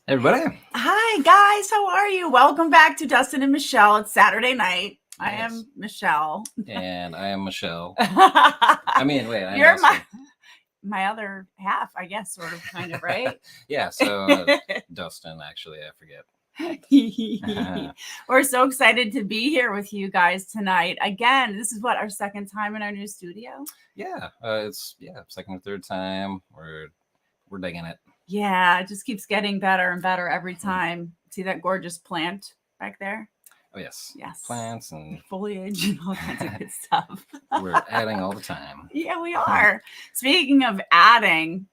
Everybody. Hi, guys. How are you? Welcome back to Dustin and Michelle. It's Saturday night. I am Michelle. And I am Michelle. I mean, wait, I'm You're Dustin. my other half, I guess, sort of, kind of, right? Yeah, so Dustin, actually, I forget. We're so excited to be here with you guys tonight. Again, this is what, our second time in our new studio? Yeah, it's second or third time. We're digging it. Yeah, it just keeps getting better and better every time. See that gorgeous plant back there? Oh, yes. Yes. Plants and foliage and all kinds of good stuff. We're adding all the time. Yeah, we are. Speaking of adding,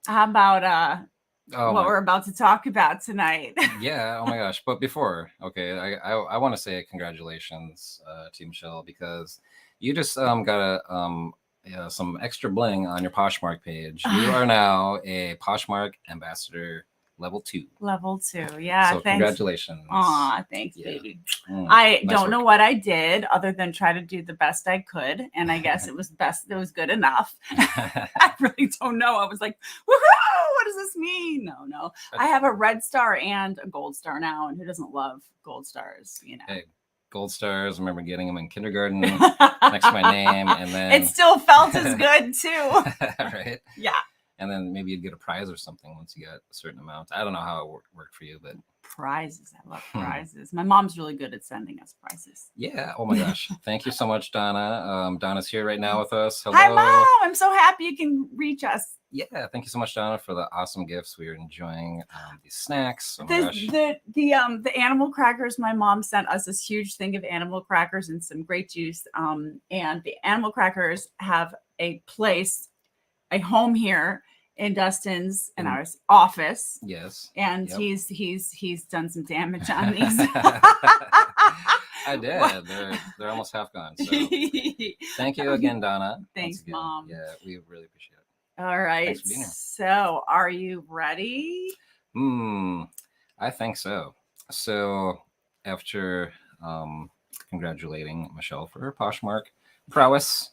how about what we're about to talk about tonight? Yeah, oh my gosh. But before, okay, I want to say congratulations to Michelle, because you just got some extra bling on your Poshmark page. You are now a Poshmark ambassador level 2. Level 2, yeah. So thanks. Congratulations. Aw, thanks, baby. I don't know what I did other than try to do the best I could, and I guess it was good enough. I really don't know. I was like, woohoo! What does this mean? No. I have a red star and a gold star now, and who doesn't love gold stars? Hey, gold stars. I remember getting them in kindergarten next to my name, and then it still felt as good too. Right? Yeah. And then maybe you'd get a prize or something once you got a certain amount. I don't know how it worked for you, but prizes. I love prizes. My mom's really good at sending us prizes. Yeah. Oh my gosh. Thank you so much, Donna. Donna's here right now with us. Hello. Hi, Mom. I'm so happy you can reach us. Yeah. Thank you so much, Donna, for the awesome gifts. We are enjoying these snacks. Oh my gosh. The animal crackers. My mom sent us this huge thing of animal crackers and some grape juice. And the animal crackers have a home here in Dustin's and our office. Yes. And he's done some damage on these. I did. They're almost half gone. So thank you again, Donna. Thanks, Mom. Yeah, we really appreciate it. All right. Thanks for being here. So are you ready? I think so. So after congratulating Michelle for her Poshmark prowess,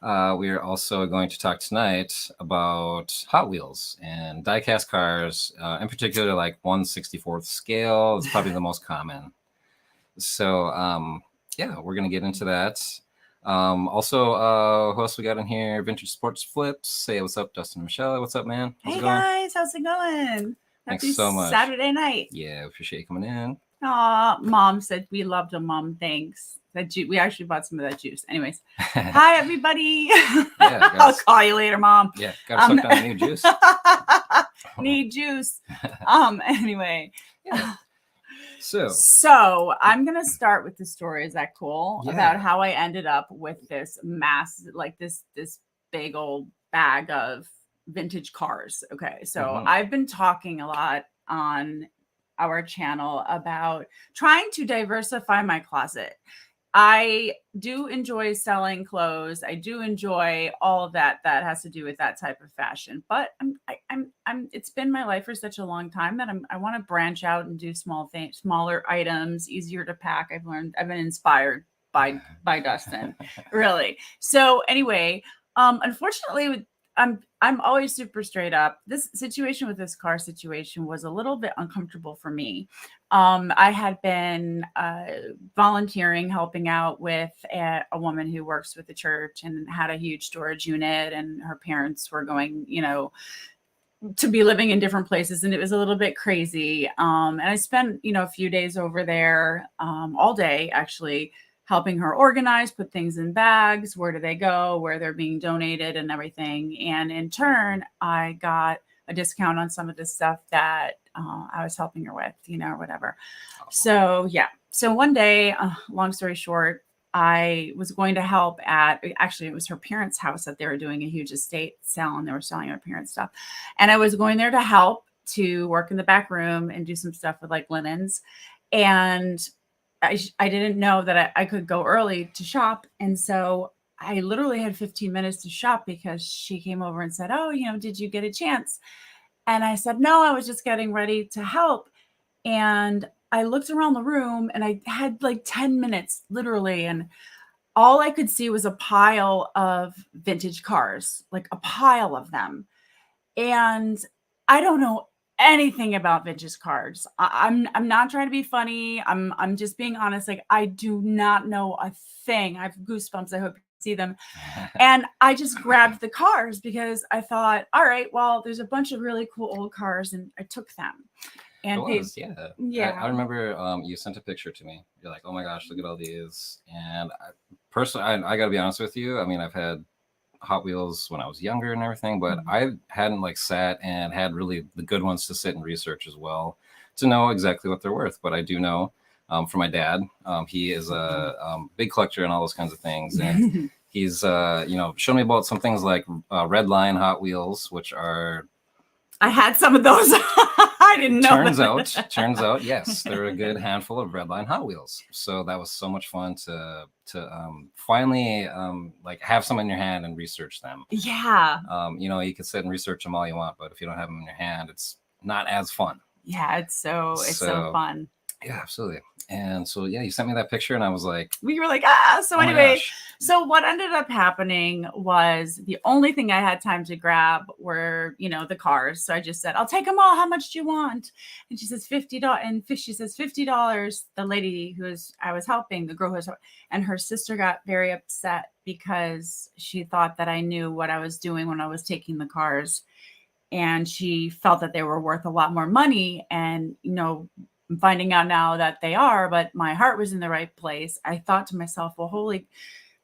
we are also going to talk tonight about Hot Wheels and die-cast cars, in particular, like 1/64th scale. It's probably the most common. So, yeah, we're going to get into that. Also, who else we got in here? Vintage Sports Flips. Say what's up, Dustin and Michelle. What's up, man? How's it going? Guys, how's it going? Thanks so much. Saturday night. Yeah, appreciate you coming in. Mom said we loved them, Mom. Thanks. We actually bought some of that juice. Anyways, hi everybody. Yeah, I'll call you later, Mom. Yeah, gotta suck down the new juice. Need juice. Anyway. Yeah. So I'm gonna start with the story. Is that cool? Yeah. About how I ended up with this this big old bag of vintage cars. Okay, so I've been talking a lot on our channel about trying to diversify my closet. I do enjoy selling clothes. I do enjoy all of that has to do with that type of fashion. But it's been my life for such a long time that I want to branch out and do smaller items, easier to pack. I've been inspired by Dustin, really. So anyway, unfortunately, I'm always super straight up. This situation with this car situation was a little bit uncomfortable for me. I had been volunteering, helping out with a woman who works with the church and had a huge storage unit, and her parents were going, to be living in different places, and it was a little bit crazy. And I spent, a few days over there, all day actually, helping her organize, put things in bags, where do they go, where they're being donated and everything. And in turn, I got a discount on some of the stuff that I was helping her with, or whatever. Oh. So yeah. So one day, long story short, I was going to help actually it was her parents' house that they were doing a huge estate sale, and they were selling her parents' stuff. And I was going there to help, to work in the back room and do some stuff with like linens. And I didn't know that I could go early to shop. And so I literally had 15 minutes to shop because she came over and said, oh, did you get a chance? And I said, no, I was just getting ready to help. And I looked around the room and I had like 10 minutes literally. And all I could see was a pile of vintage cars, like a pile of them. And I don't know anything about vintage cars. I'm not trying to be funny. I'm just being honest. Like, I do not know a thing. I have goosebumps. I hope you see them. And I just grabbed the cars because I thought, all right, well, there's a bunch of really cool old cars, and I took them. And I remember you sent a picture to me. You're like, oh my gosh, look at all these. And personally, I got to be honest with you. I mean, I've had Hot Wheels when I was younger and everything, but I hadn't like sat and had really the good ones to sit and research as well to know exactly what they're worth. But I do know from my dad, he is a big collector and all those kinds of things. And he's, shown me about some things like Red Line Hot Wheels, which are... I had some of those. I didn't know. Turns out, yes, they're a good handful of Red Line Hot Wheels. So that was so much fun to finally like have some in your hand and research them. Yeah. You can sit and research them all you want, but if you don't have them in your hand, it's not as fun. Yeah, it's so fun. Yeah, absolutely. And so, yeah, you sent me that picture and I was like... We were like, So anyway, so what ended up happening was the only thing I had time to grab were, the cars. So I just said, I'll take them all. How much do you want? And she says $50. And she says $50. The lady I was helping, the girl who was, and her sister got very upset because she thought that I knew what I was doing when I was taking the cars. And she felt that they were worth a lot more money. And, I'm finding out now that they are, but my heart was in the right place. I thought to myself, well, holy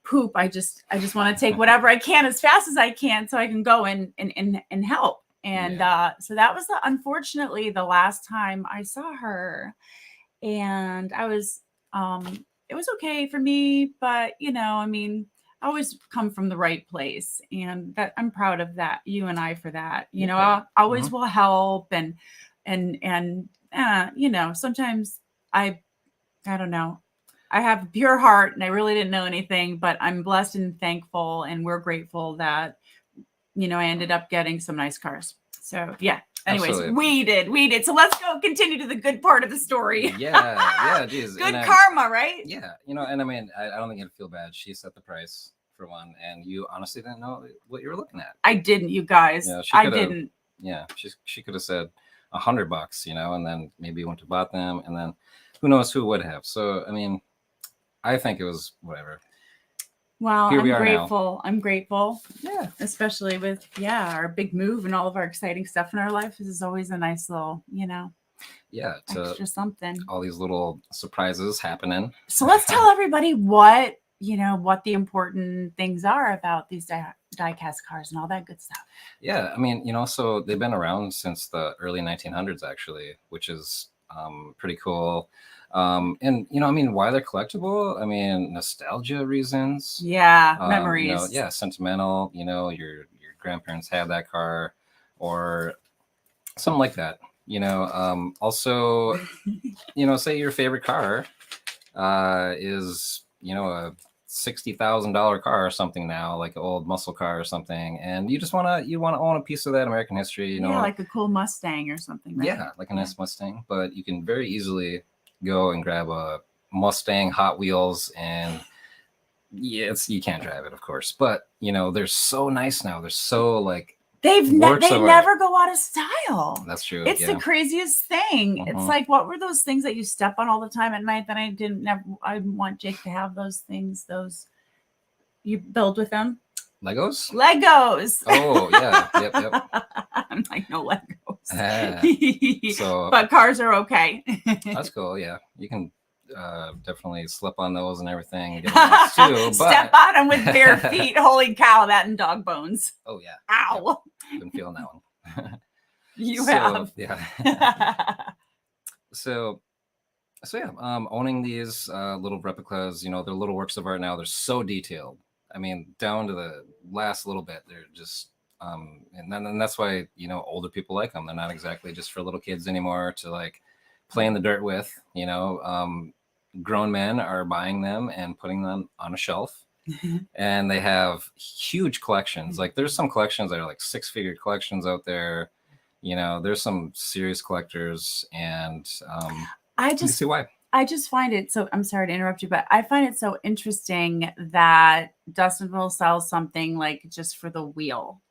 poop. I just want to take whatever I can as fast as I can so I can go and help. And so that was unfortunately the last time I saw her. And I was, it was okay for me, but I always come from the right place, and that I'm proud of that. You and I for that, I always will help and sometimes I don't know. I have a pure heart and I really didn't know anything, but I'm blessed and thankful. And we're grateful that, I ended up getting some nice cars. So yeah. Anyways, absolutely. we did. So let's go continue to the good part of the story. Yeah. Geez. Good karma, right? Yeah. And I mean, I don't think you'd feel bad. She set the price for one, and you honestly didn't know what you were looking at. I didn't, you guys. I didn't. Yeah. She could have said $100, and then maybe you went to bought them, and then who knows who would have. So, I mean, I think it was whatever. Well, I'm grateful. Now. I'm grateful. Yeah. Especially with, our big move and all of our exciting stuff in our life. This is always a nice little, extra something. All these little surprises happening. So let's tell everybody what the important things are about these die-cast cars and all that good stuff. Yeah. I mean, so they've been around since the early 1900s, actually, which is pretty cool. And why they're collectible? I mean, nostalgia reasons. Yeah, memories. Sentimental. Your grandparents had that car, or something like that. Also, say your favorite car is a $60,000 car or something now, like an old muscle car or something, and you want to own a piece of that American history. Like a cool Mustang or something. Right? Yeah, like a nice Mustang. But you can very easily go and grab a Mustang Hot Wheels, and you can't drive it, of course, but they're so nice now. They're so like they never go out of style. That's true. It's the craziest thing. It's like, what were those things that you step on all the time at night that I want Jake to have those things, those you build with them? Legos. Oh yeah. Yep. I'm like, no Legos. But cars are okay. That's cool. Yeah, you can definitely slip on those and everything. Get nice too, but... Step on them with bare feet. Holy cow, that and dog bones. Oh yeah. Ow. Yep. Been feeling that one. You have. Yeah. So yeah, owning these little replicas, they're little works of art now. They're so detailed. I mean, down to the last little bit. They're just and that's why older people like them. They're not exactly just for little kids anymore to like play in the dirt with. Grown men are buying them and putting them on a shelf, and they have huge collections. Like there's some collections that are like 6-figure collections out there. There's some serious collectors, and I just see why. I just find it so, I'm sorry to interrupt you, but I find it so interesting that Dustin will sell something like just for the wheel.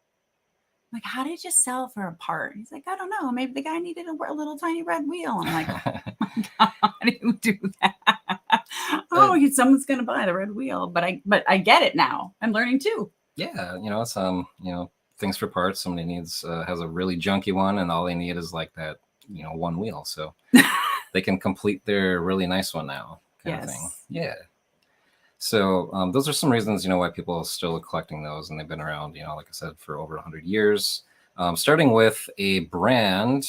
Like, how did you sell for a part? He's like, I don't know. Maybe the guy needed a little tiny red wheel. I'm like, oh my God, how do you do that? Someone's gonna buy the red wheel, but I get it now. I'm learning too. Yeah, it's things for parts. Somebody needs has a really junky one, and all they need is like that, one wheel, so they can complete their really nice one now, kind of thing. Yeah. So those are some reasons, why people are still collecting those, and they've been around, like I said, for over 100 years. Starting with a brand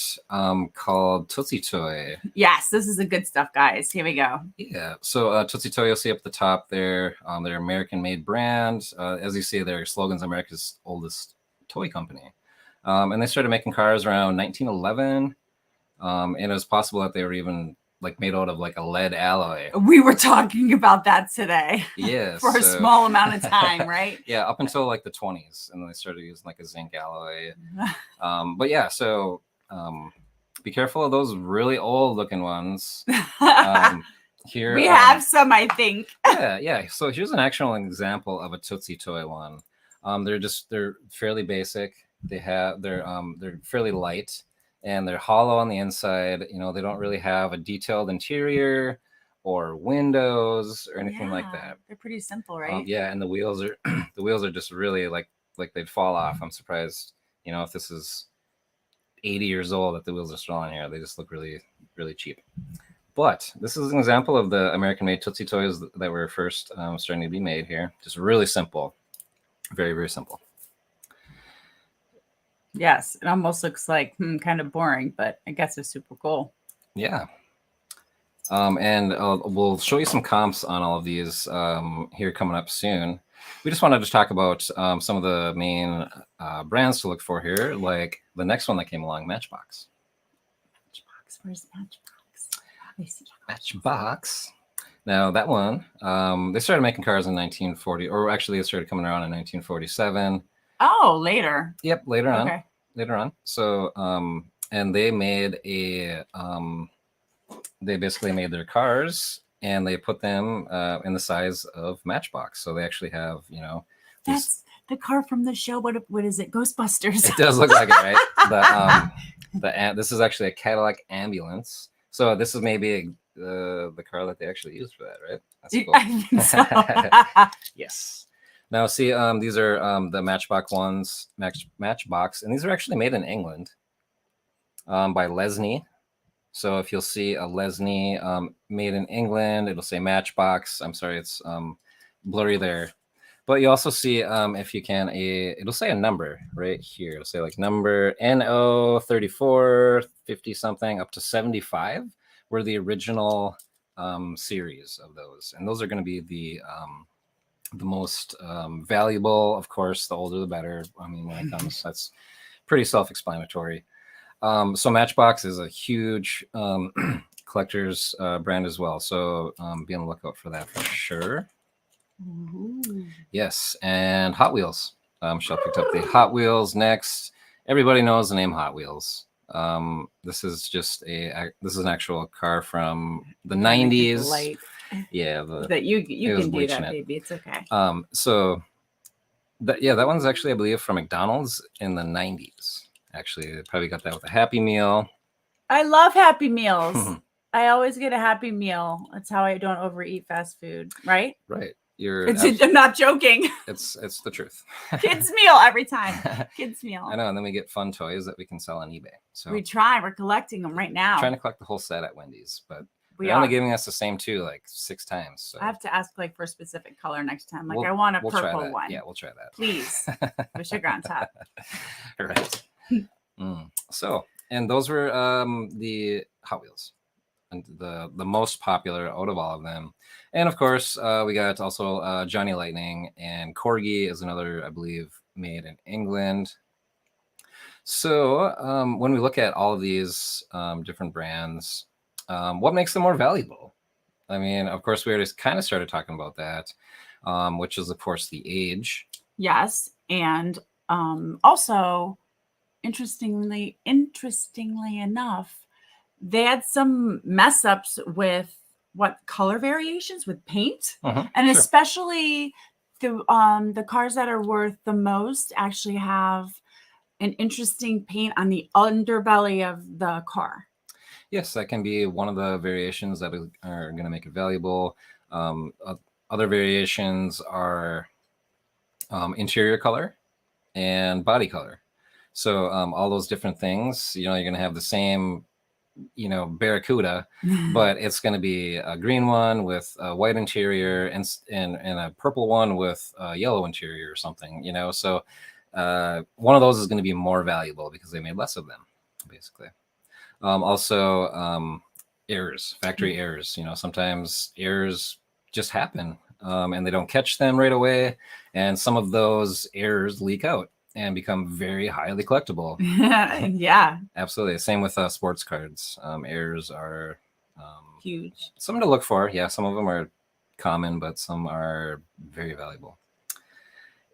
called Tootsie Toy. Yes, this is the good stuff, guys. Here we go. Yeah. So Tootsie Toy, you'll see up the top there. They're American-made brand. As you see, their slogan's America's oldest toy company. And they started making cars around 1911. And it was possible that they were even like made out of like a lead alloy. We were talking about that today. Yes. For a small amount of time, right? Yeah, up until like the 20s, and then they started using like a zinc alloy. But yeah, so be careful of those really old looking ones. Here we have some, I think. yeah. So here's an actual example of a Tootsie Toy one. They're fairly basic. They're fairly light. And they're hollow on the inside. They don't really have a detailed interior or windows or anything like that. They're pretty simple, right? Yeah, and the wheels are just really like they'd fall off. I'm surprised, if this is 80 years old, that the wheels are still on here. They just look really, really cheap. But this is an example of the American-made Tootsie Toys that were first starting to be made here. Just really simple, very, very simple. Yes, it almost looks like kind of boring, but I guess it's super cool. Yeah. And we'll show you some comps on all of these here coming up soon. We just wanted to talk about some of the main brands to look for here, like the next one that came along, Matchbox. Where's Matchbox? I see Matchbox. Now that one, they started making cars in 1940, or actually, they started coming around in 1947. Oh, later. Yep, later on. So, and they made they basically made their cars and they put them in the size of Matchbox. So they actually have, that's the car from the show. What is it? Ghostbusters. It does look like it, right? This is actually a Cadillac ambulance. So this is maybe the car that they actually used for that, right? That's cool. I think so. Yes. Now, see, these are the Matchbox ones, Matchbox, and these are actually made in England by Lesney. So if you'll see a Lesney made in England, it'll say Matchbox. I'm sorry, it's blurry there. But you also see, if you can, it'll say a number right here. It'll say like number NO 34, 50 something, up to 75 were the original series of those. And those are going to be the most valuable. Of course, the older the better. I mean, when it comes, that's pretty self-explanatory. So Matchbox is a huge collector's brand as well. So be on the lookout for that for sure. Ooh. Yes, and Hot Wheels. Michelle picked up the Hot Wheels next. Everybody knows the name Hot Wheels. This is an actual car from the 90s. Light. Yeah, that you can do that, baby. It's okay. So that one's actually, I believe, from McDonald's in the 90s. Actually, they probably got that with a Happy Meal. I love Happy Meals. I always get a Happy Meal. That's how I don't overeat fast food, right? Right. I'm not joking. It's the truth. Kids meal every time. Kids meal. I know, and then we get fun toys that we can sell on eBay. So we're collecting them right now. Trying to collect the whole set at Wendy's, but they're only giving us the same two like 6 times. So I have to ask like for a specific color next time. Like I want a purple one. Yeah, we'll try that. Please. With sugar on top. Right. So, and those were the Hot Wheels, and the most popular out of all of them. And of course, we got also Johnny Lightning, and Corgi is another, I believe, made in England. So when we look at all of these different brands, what makes them more valuable? I mean, of course, we already kind of started talking about that, which is, of course, the age. Yes. And also, interestingly enough, they had some mess ups with what color variations with paint, Mhm, and sure. especially the cars that are worth the most actually have an interesting paint on the underbelly of the car. Yes, that can be one of the variations that are going to make it valuable. Other variations are interior color and body color. So all those different things, you're going to have the same, Barracuda, but it's going to be a green one with a white interior and a purple one with a yellow interior or something. So one of those is going to be more valuable because they made less of them, basically. Also, errors, factory errors. Sometimes errors just happen, and they don't catch them right away, and some of those errors leak out and become very highly collectible. Yeah, Absolutely. Same with sports cards. Errors are huge. something to look for. Yeah, some of them are common, but some are very valuable.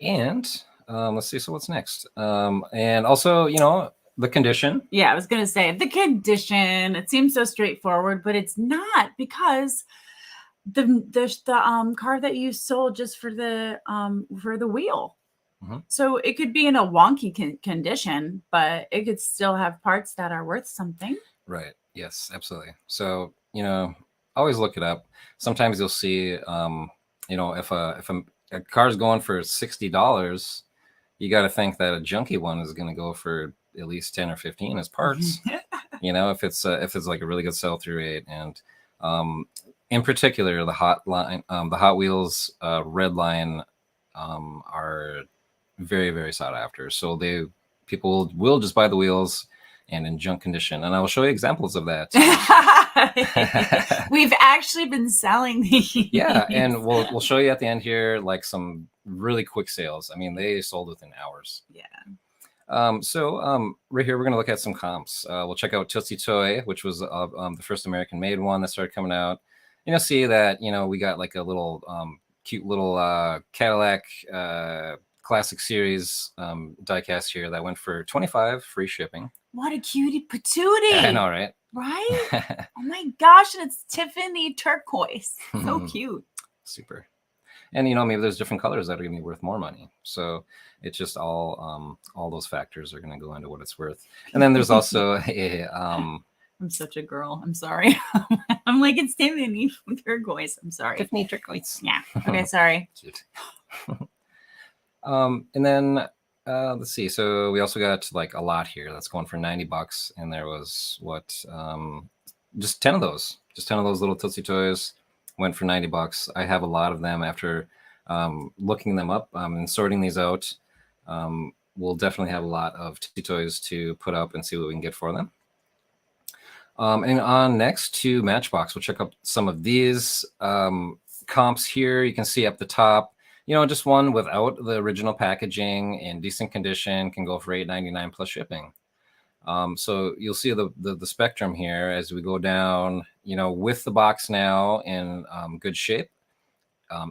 And let's see. So what's next? And also, the condition. Yeah, I was gonna say the condition. It seems so straightforward, but it's not, because the car that you sold just for the wheel. Mm-hmm. So it could be in a wonky condition, but it could still have parts that are worth something. Right. Yes, absolutely. So, always look it up. Sometimes you'll see, if a car's going for $60, you got to think that a junky one is going to go for at least 10 or 15 as parts. If it's like a really good sell through rate. And in particular, the Hot Wheels red line are very, very sought after. So people will just buy the wheels and in junk condition, and I will show you examples of that. We've actually been selling these. Yeah, and we'll show you at the end here like some really quick sales. I mean, they sold within hours. Yeah. So right here we're gonna look at some comps. We'll check out Tootsie Toy, which was the first American-made one that started coming out. You'll see that we got like a little cute little Cadillac Classic Series diecast here that went for $25, free shipping. What a cutie patootie! I know, right? Right? Oh my gosh, and it's Tiffany turquoise. So cute. Super. And maybe there's different colors that are going to be worth more money. So it's just all those factors are going to go into what it's worth. And then there's also a I'm such a girl. I'm sorry. I'm like, it's Tiffany turquoise. I'm sorry. Tiffany turquoise. Yeah. Okay, sorry. Cute. And then let's see. So we also got like a lot here that's going for $90, and there was just 10 of those. Just 10 of those little Tootsie Toys went for $90. I have a lot of them. After looking them up and sorting these out, we'll definitely have a lot of Tootsie Toys to put up and see what we can get for them. And on next to Matchbox, we'll check out some of these comps here. You can see up the top, just one without the original packaging in decent condition can go for $8.99 plus shipping. So you'll see the spectrum here as we go down, with the box now in good shape.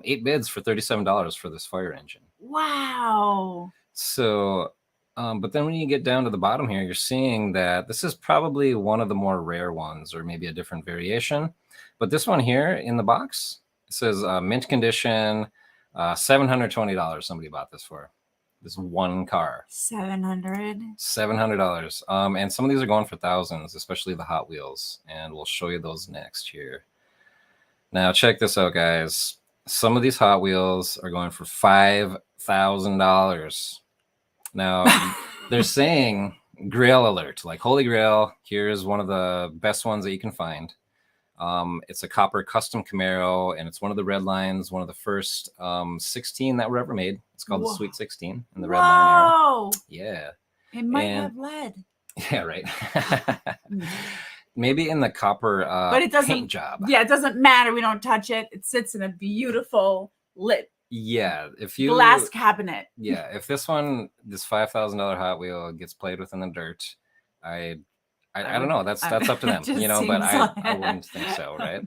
8 bids for $37 for this fire engine. Wow. So, but then when you get down to the bottom here, you're seeing that this is probably one of the more rare ones, or maybe a different variation. But this one here in the box, it says mint condition, $720. Somebody bought this for this one car. $700. And some of these are going for thousands, especially the Hot Wheels, and we'll show you those next here. Now check this out, guys. Some of these Hot Wheels are going for $5,000. Now they're saying Grail alert, like Holy Grail. Here's one of the best ones that you can find. It's a copper custom Camaro, and it's one of the red lines, one of the first 16 that were ever made. It's called the Sweet 16 in the red line era. Yeah. It might have lead. Yeah, right. Maybe in the copper but it doesn't, paint job. Yeah, it doesn't matter. We don't touch it. It sits in a beautiful lit glass cabinet. Yeah, if this $5,000 Hot Wheel gets played with in the dirt, I don't know. That's up to them, but I wouldn't think so, right?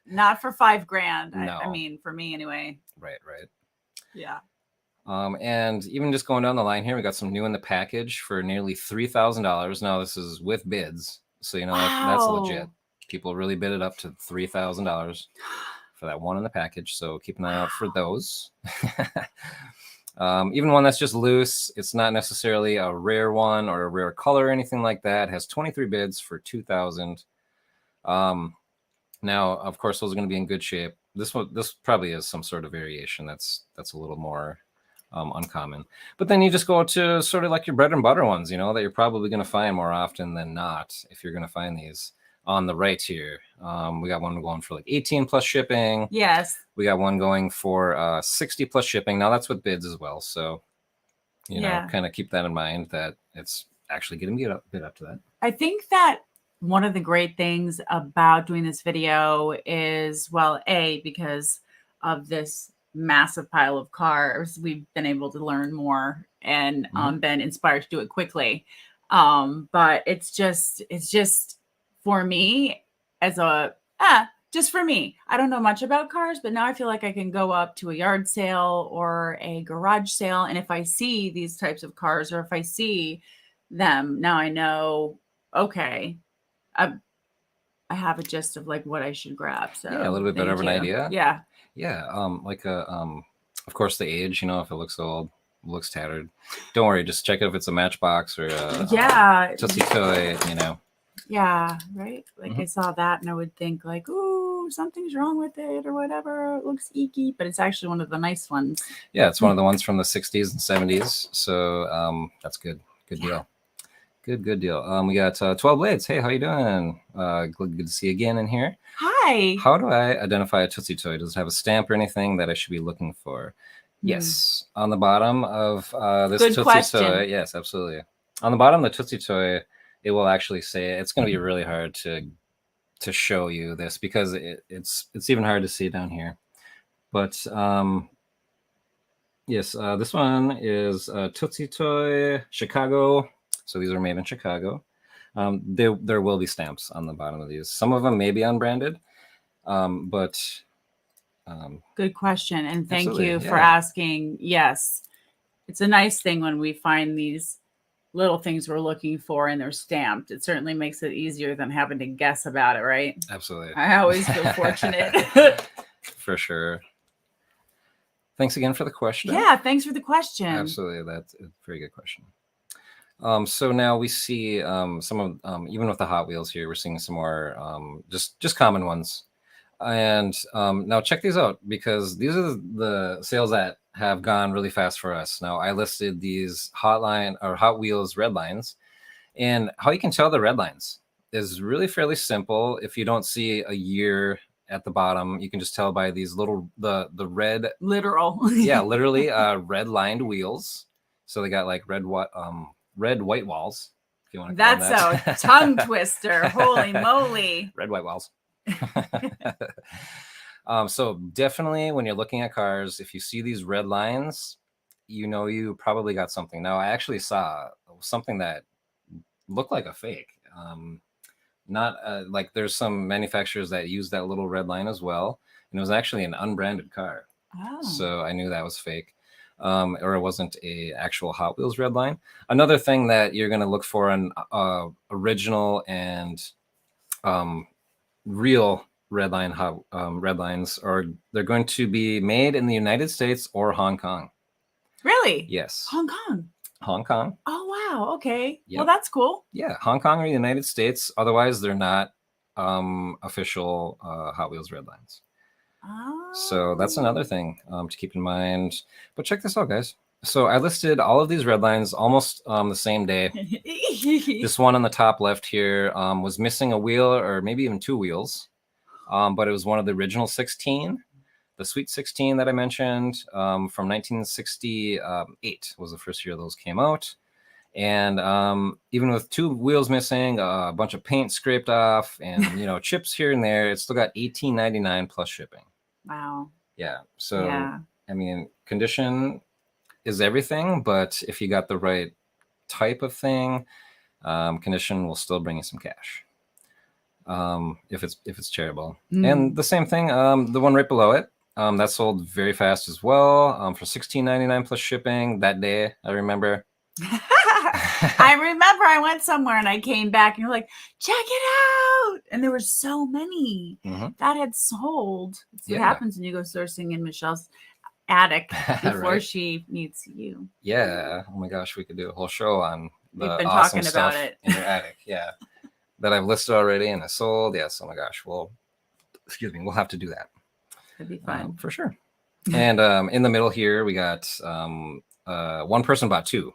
Not for $5,000. No. I mean, for me anyway. Right. Yeah. And even just going down the line here, we got some new in the package for nearly $3,000. Now this is with bids, so that's legit. People really bid it up to $3,000 for that one in the package. So keep an eye out for those. Even one that's just loose, it's not necessarily a rare one or a rare color or anything like that. It has 23 bids for $2,000. Now, of course, those are going to be in good shape. This probably is some sort of variation that's a little more uncommon. But then you just go to sort of like your bread and butter ones, you know, that you're probably going to find more often than not if you're going to find these. On the right here, we got one going for like 18 plus shipping. Yes. We got one going for 60 plus shipping. Now that's with bids as well. So, you know, kind of keep that in mind that it's actually getting a bit up to that. I think that one of the great things about doing this video is, well, because of this massive pile of cars, we've been able to learn more and been inspired to do it quickly. But it's just for me as just for me. I don't know much about cars, but now I feel like I can go up to a yard sale or a garage sale. And if I see these types of cars, or if I see them, now I know, okay, I have a gist of like what I should grab. So yeah, a little bit better of an idea. Yeah. Yeah. Of course, the age, you know, if it looks old, looks tattered, don't worry. Just check if it's a Matchbox or a Tootsie toy, you know. Yeah, right. Like I saw that and I would think like, ooh, something's wrong with it or whatever. It looks eeky, but it's actually one of the nice ones. Yeah, it's one of the ones from the 60s and 70s. So that's good. Good deal. Good deal. We got 12 Blades. Hey, how you doing? Good to see you again in here. Hi. How do I identify a Tootsie toy? Does it have a stamp or anything that I should be looking for? Yes. On the bottom of this Good Tootsie question. toy. Yes, absolutely. On the bottom of the Tootsie toy, it will actually say, it's going to be really hard to show you this because it's even hard to see down here. But yes, this one is Tootsie Toy Chicago. So these are made in Chicago. There will be stamps on the bottom of these. Some of them may be unbranded, but good question, and thank you for asking. Yes, it's a nice thing when we find these little things we're looking for and they're stamped. It certainly makes it easier than having to guess about it, right? Absolutely. I always feel fortunate. For sure. Thanks again for the question. Yeah, thanks for the question. Absolutely. That's a very good question. So now we see some of, even with the Hot Wheels here, we're seeing some more just common ones. And now check these out, because these are the sales that have gone really fast for us. Now I listed these Hot Wheels red lines, and how you can tell the red lines is really fairly simple. If you don't see a year at the bottom, you can just tell by these little the red literally red lined wheels. So they got like red white walls, if you want to call them that. That's a tongue twister. Holy moly. Red white walls. So definitely when you're looking at cars, if you see these red lines, you know you probably got something. Now I actually saw something that looked like a fake. Not like there's some manufacturers that use that little red line as well, and it was actually an unbranded car. So I knew that was fake. Or it wasn't a actual Hot Wheels red line. Another thing that you're going to look for in original and real red lines are they're going to be made in the United States or Hong Kong. Really? Yes. Hong Kong. Oh wow. Okay. Yep. Well, that's cool. Yeah, Hong Kong or the United States. Otherwise, they're not official Hot Wheels red lines. So that's another thing to keep in mind. But check this out, guys. So I listed all of these red lines almost the same day. This one on the top left here was missing a wheel, or maybe even two wheels. But it was one of the original 16. The Sweet 16 that I mentioned from 1968 was the first year those came out. And even with two wheels missing, a bunch of paint scraped off, and chips here and there, it's still got $18.99 plus shipping. Wow. Yeah. So I mean, condition is everything, but if you got the right type of thing, condition will still bring you some cash. If it's charitable. And the same thing, the one right below it, that sold very fast as well, for $16.99 plus shipping that day. I remember. I remember I went somewhere and I came back and you're like, check it out. And there were so many that had sold. That's what happens when you go sourcing in Michelle's attic before she meets you. Yeah. Oh my gosh, we could do a whole show on the We've been awesome talking stuff about it in your attic. Yeah. That I've listed already and is sold. Yes. Oh my gosh. Well, excuse me. We'll have to do that. That'd be fun. For sure. And in the middle here, we got one person bought two.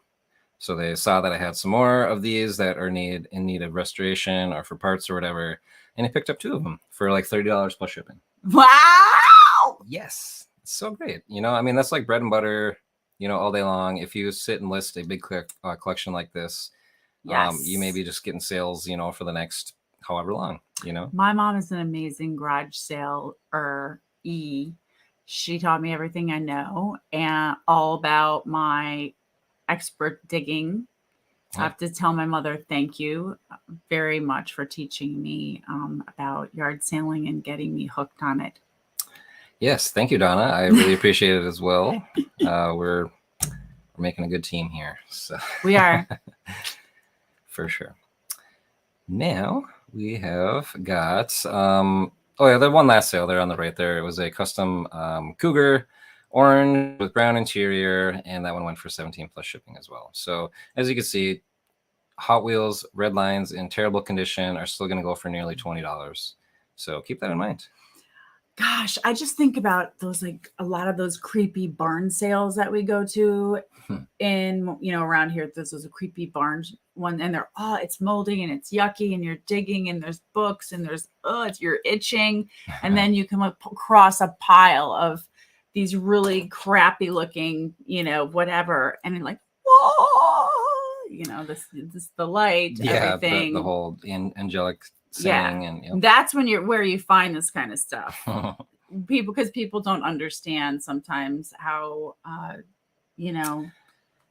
So they saw that I had some more of these that are in need of restoration or for parts or whatever. And he picked up two of them for like $30 plus shipping. Wow. Yes. It's so great. You know, I mean, that's like bread and butter, you know, all day long. If you sit and list a big collection like this, you may be just getting sales, you know, for the next however long, you know. My mom is an amazing garage sale She taught me everything I know and all about my expert digging. I have to tell my mother thank you very much for teaching me about yard sailing and getting me hooked on it. Yes, thank you, Donna. I really appreciate it as well. We're making a good team here. So we are. For sure. Now we have got oh yeah, the one last sale there on the right there. It was a custom Cougar orange with brown interior, and that one went for 17 plus shipping as well. So as you can see, Hot Wheels red lines in terrible condition are still going to go for nearly $20. So keep that in mind. Gosh, I just think about those, like a lot of those creepy barn sales that we go to in, you know, around here. This was a creepy barn one, and they're it's moldy and it's yucky, and you're digging, and there's books, and there's you're itching, and then you come across a pile of these really crappy looking, you know, whatever, and you're like, whoa, you know, this the light, everything, the whole angelic singing, and that's when where you find this kind of stuff. Because people don't understand sometimes how you know,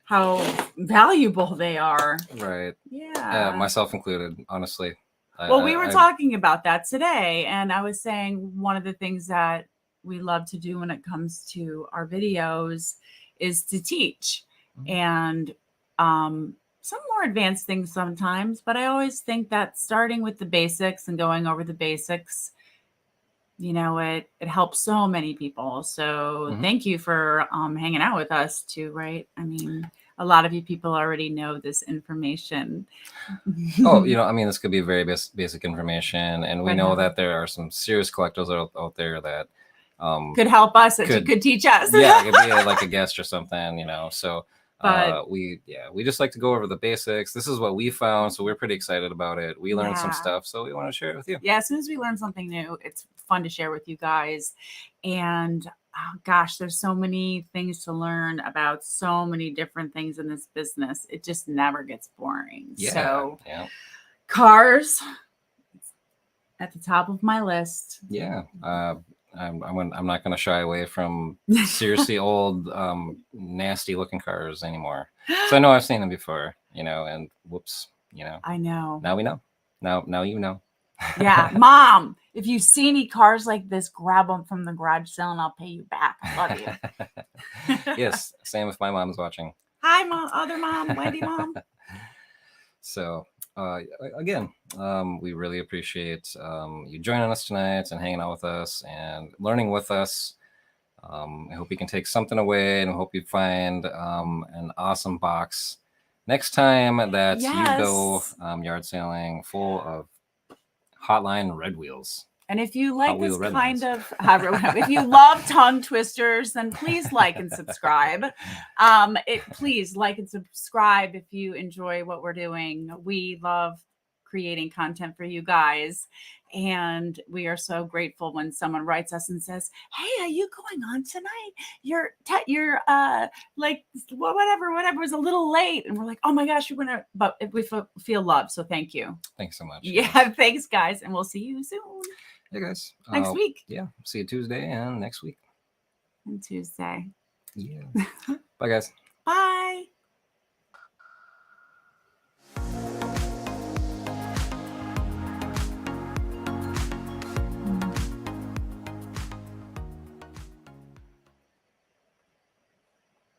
how valuable they are. Right. Yeah. Myself included, honestly. Well, we were talking about that today, and I was saying one of the things that we love to do when it comes to our videos is to teach. And some more advanced things sometimes, but I always think that starting with the basics and going over the basics, you know, it helps so many people. So thank you for hanging out with us too, right? I mean, a lot of you people already know this information. Oh, you know, I mean, this could be very basic information, and we know that there are some serious collectors out there that could help us, that you could teach us. Yeah, it could be like a guest or something, you know. So we just like to go over the basics. This is what we found, so we're pretty excited about it. We learned some stuff, so we want to share it with you. Yeah, as soon as we learn something new, it's fun to share with you guys. And gosh, there's so many things to learn about so many different things in this business. It just never gets boring. Yeah, so cars at the top of my list. Yeah. I'm not going to shy away from seriously old, nasty looking cars anymore. So I know I've seen them before, you know, and whoops, you know. I know. Now we know. Now you know. Yeah. Mom, if you see any cars like this, grab them from the garage sale and I'll pay you back. I love you. Yes. Same if my mom's watching. Hi, Mom. Other mom. Wendy mom. So again, we really appreciate you joining us tonight and hanging out with us and learning with us. I hope you can take something away, and I hope you find an awesome box next time that you go yard sailing full of Hotline Red Wheels. And if you like this kind of, if you love tongue twisters, then please like and subscribe. Please like and subscribe if you enjoy what we're doing. We love creating content for you guys. And we are so grateful when someone writes us and says, hey, are you going on tonight? You're like, whatever, was a little late. And we're like, oh my gosh, you're going to, but we feel love. So thank you. Thanks so much. Yeah. Thanks guys. And we'll see you soon. Hey guys. Next week. Yeah. See you Tuesday and next week. And Tuesday. Yeah. Bye guys. Bye.